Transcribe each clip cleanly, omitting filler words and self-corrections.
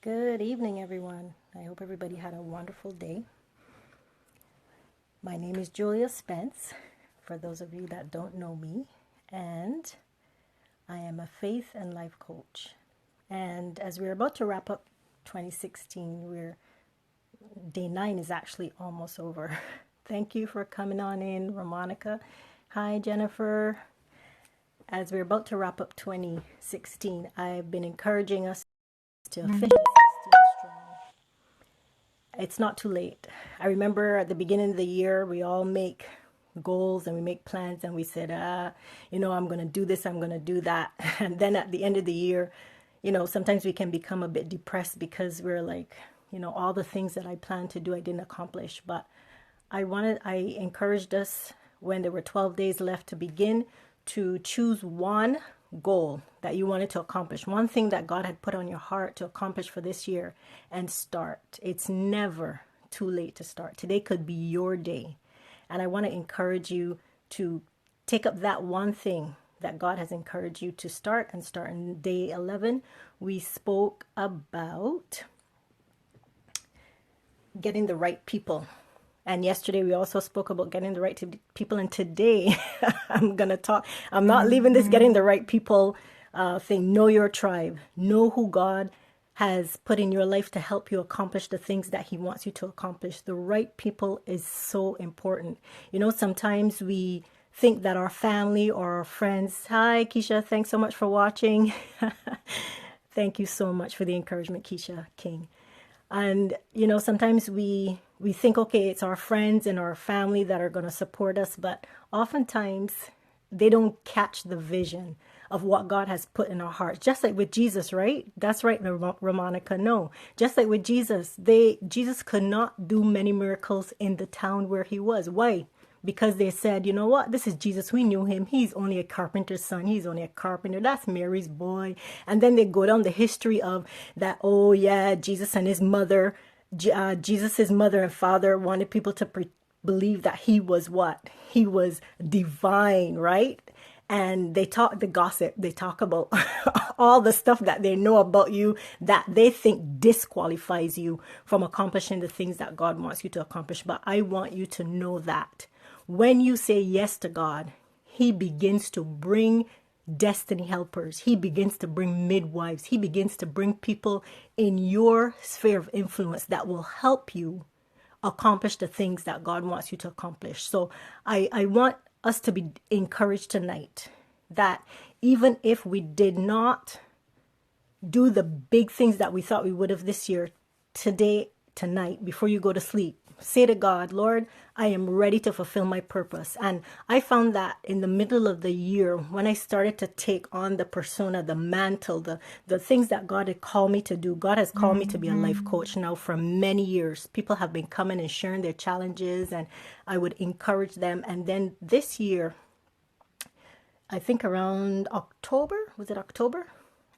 Good evening, everyone. I hope everybody had a wonderful day. My name is Julia Spence, for those of you that don't know me, and I am a faith and life coach. And as we're about to wrap up 2016, day 9 is actually almost over. Thank you for coming on in, Ramonica. Hi, Jennifer. As we're about to wrap up 2016, I've been encouraging us to finish 16 strong. It's not too late. I remember at the beginning of the year, we all make goals and we make plans and we said, I'm going to do this, I'm going to do that. And then at the end of the year, sometimes we can become a bit depressed because we're like, all the things that I planned to do, I didn't accomplish. But I encouraged us when there were 12 days left to begin to choose one goal that you wanted to accomplish, one thing that God had put on your heart to accomplish for this year, and start. It's never too late to start. Today could be your day. And I want to encourage you to take up that one thing that God has encouraged you to start and start. In day 11, we spoke about getting the right people. And yesterday we also spoke about getting the right people. And today I'm not leaving this getting the right people thing. Know your tribe. Know who God has put in your life to help you accomplish the things that he wants you to accomplish. The right people is so important. Sometimes we think that our family or our friends, hi Keisha, thanks so much for watching. Thank you so much for the encouragement, Keisha King. And, sometimes we think, okay, it's our friends and our family that are going to support us. But oftentimes they don't catch the vision of what God has put in our hearts. Just like with Jesus, right? That's right, Ramonica. No, just like with Jesus, Jesus could not do many miracles in the town where he was. Why? Because they said, you know what, this is Jesus. We knew him. He's only a carpenter's son. He's only a carpenter. That's Mary's boy. And then they go down the history of that, oh yeah, Jesus and his mother, Jesus's mother and father wanted people to believe that he was what? He was divine, right? And they talk the gossip. They talk about all the stuff that they know about you that they think disqualifies you from accomplishing the things that God wants you to accomplish. But I want you to know that when you say yes to God, he begins to bring destiny helpers. He begins to bring midwives. He begins to bring people in your sphere of influence that will help you accomplish the things that God wants you to accomplish. So I want us to be encouraged tonight that even if we did not do the big things that we thought we would have this year, tonight, before you go to sleep, say to God, Lord, I am ready to fulfill my purpose. And I found that in the middle of the year, when I started to take on the persona, the mantle, the things that God had called me to do. God has called me to be a life coach now for many years. People have been coming and sharing their challenges, and I would encourage them. And then this year, I think around October, was it October?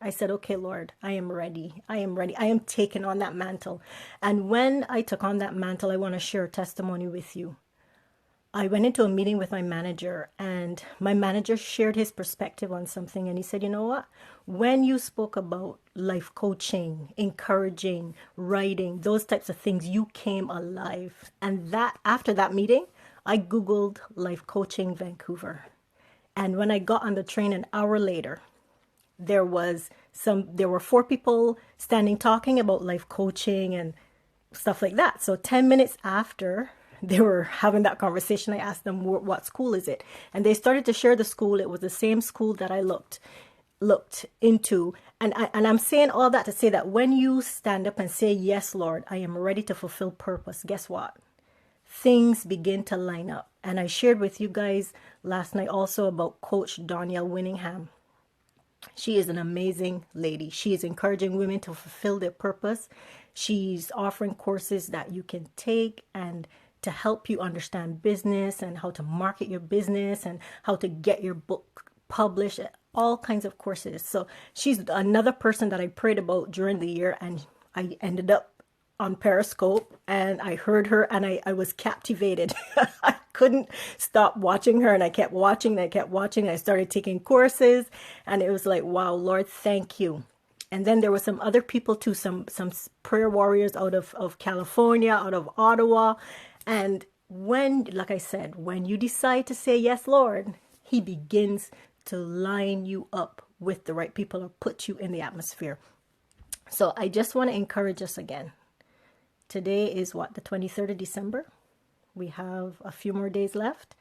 I said, okay, Lord, I am ready. I am ready. I am taking on that mantle. And when I took on that mantle, I want to share a testimony with you. I went into a meeting with my manager, and my manager shared his perspective on something. And he said, you know what? When you spoke about life coaching, encouraging, writing, those types of things, you came alive. And that after that meeting, I Googled life coaching Vancouver. And when I got on the train an hour later, there were 4 people standing talking about life coaching and stuff like that. So 10 minutes after they were having that conversation, I asked them, what school is it? And they started to share the school. It was the same school that I looked into. And I'm saying all that to say that when you stand up and say, yes, Lord, I am ready to fulfill purpose, guess what? Things begin to line up. And I shared with you guys last night also about Coach Danielle Winningham. She is an amazing lady. She is encouraging women to fulfill their purpose. She's offering courses that you can take and to help you understand business and how to market your business and how to get your book published, all kinds of courses. So she's another person that I prayed about during the year, and I ended up on Periscope and I heard her and I was captivated. I couldn't stop watching her, and I kept watching and I kept watching. I started taking courses, and it was like, wow, Lord, thank you. And then there were some other people too, some prayer warriors out of California, out of Ottawa. And when, like I said, when you decide to say, yes, Lord, he begins to line you up with the right people or put you in the atmosphere. So I just want to encourage us again. Today is what, the 23rd of December? We have a few more days left.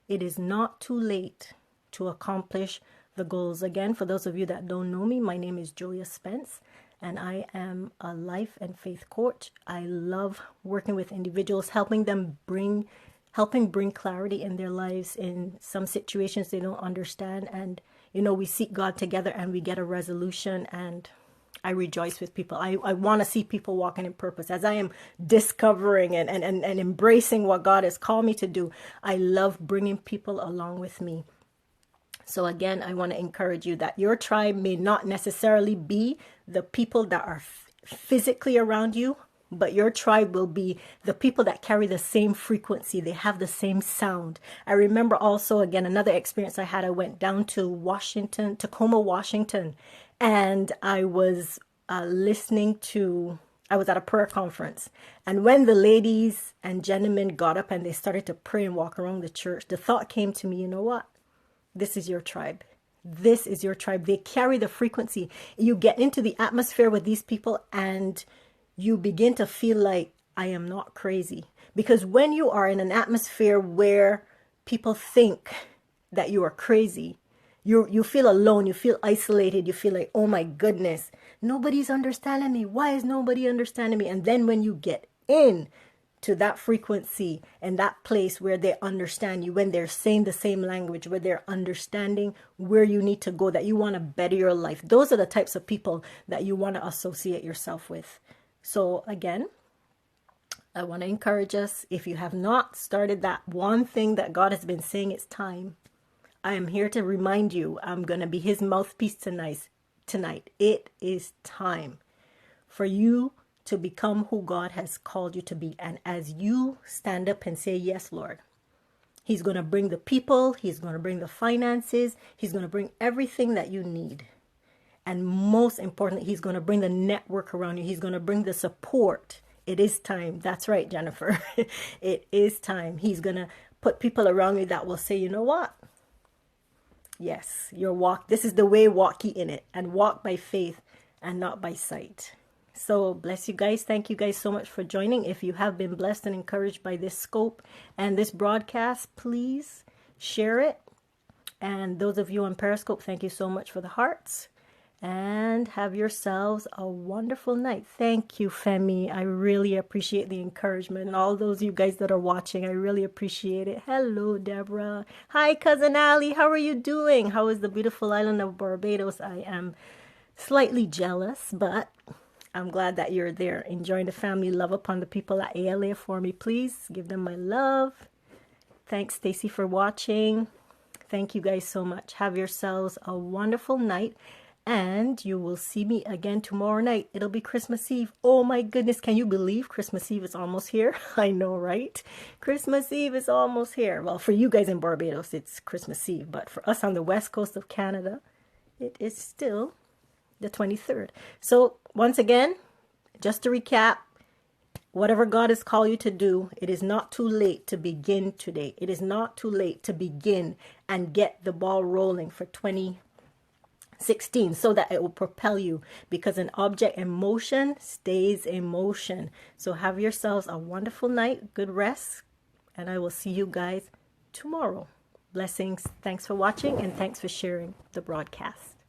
It is not too late to accomplish the goals. Again, for those of you that don't know me, my name is Julia Spence, and I am a life and faith coach. I love working with individuals, helping bring clarity in their lives in some situations they don't understand. And, we seek God together and we get a resolution, and I rejoice with people. I want to see people walking in purpose. As I am discovering and embracing what God has called me to do, I love bringing people along with me. So again, I want to encourage you that your tribe may not necessarily be the people that are physically around you, but your tribe will be the people that carry the same frequency. They have the same sound. I remember also, again, another experience I had. I went down to Tacoma, Washington, and I was I was at a prayer conference. And when the ladies and gentlemen got up and they started to pray and walk around the church, the thought came to me, you know what? This is your tribe. This is your tribe. They carry the frequency. You get into the atmosphere with these people and you begin to feel like, I am not crazy. Because when you are in an atmosphere where people think that you are crazy, you feel alone, you feel isolated, you feel like, oh my goodness, nobody's understanding me. Why is nobody understanding me? And then when you get in to that frequency and that place where they understand you, when they're saying the same language, where they're understanding where you need to go, that you want to better your life, those are the types of people that you want to associate yourself with. So again, I want to encourage us, if you have not started that one thing that God has been saying, it's time. I am here to remind you, I'm going to be his mouthpiece tonight. It is time for you to become who God has called you to be. And as you stand up and say, yes, Lord, he's going to bring the people, he's going to bring the finances, he's going to bring everything that you need. And most importantly, he's going to bring the network around you. He's going to bring the support. It is time. That's right, Jennifer. It is time. He's going to put people around you that will say, you know what? Yes, this is the way, walk ye in it, and walk by faith and not by sight. So bless you guys. Thank you guys so much for joining. If you have been blessed and encouraged by this scope and this broadcast, please share it. And those of you on Periscope, thank you so much for the hearts. And have yourselves a wonderful night. Thank you, Femi. I really appreciate the encouragement. And all those of you guys that are watching, I really appreciate it. Hello, Deborah. Hi, Cousin Ali. How are you doing? How is the beautiful island of Barbados? I am slightly jealous, but I'm glad that you're there. Enjoying the family. Love upon the people at ALA for me. Please give them my love. Thanks, Stacy, for watching. Thank you guys so much. Have yourselves a wonderful night. And you will see me again tomorrow night. It'll be Christmas Eve. Oh my goodness. Can you believe Christmas Eve is almost here? I know, right? Christmas Eve is almost here. Well, for you guys in Barbados, it's Christmas Eve. But for us on the west coast of Canada, it is still the 23rd. So once again, just to recap, whatever God has called you to do, it is not too late to begin today. It is not too late to begin and get the ball rolling for 2016 so that it will propel you, because an object in motion stays in motion. So have yourselves a wonderful night, good rest, and I will see you guys tomorrow. Blessings. Thanks for watching and thanks for sharing the broadcast.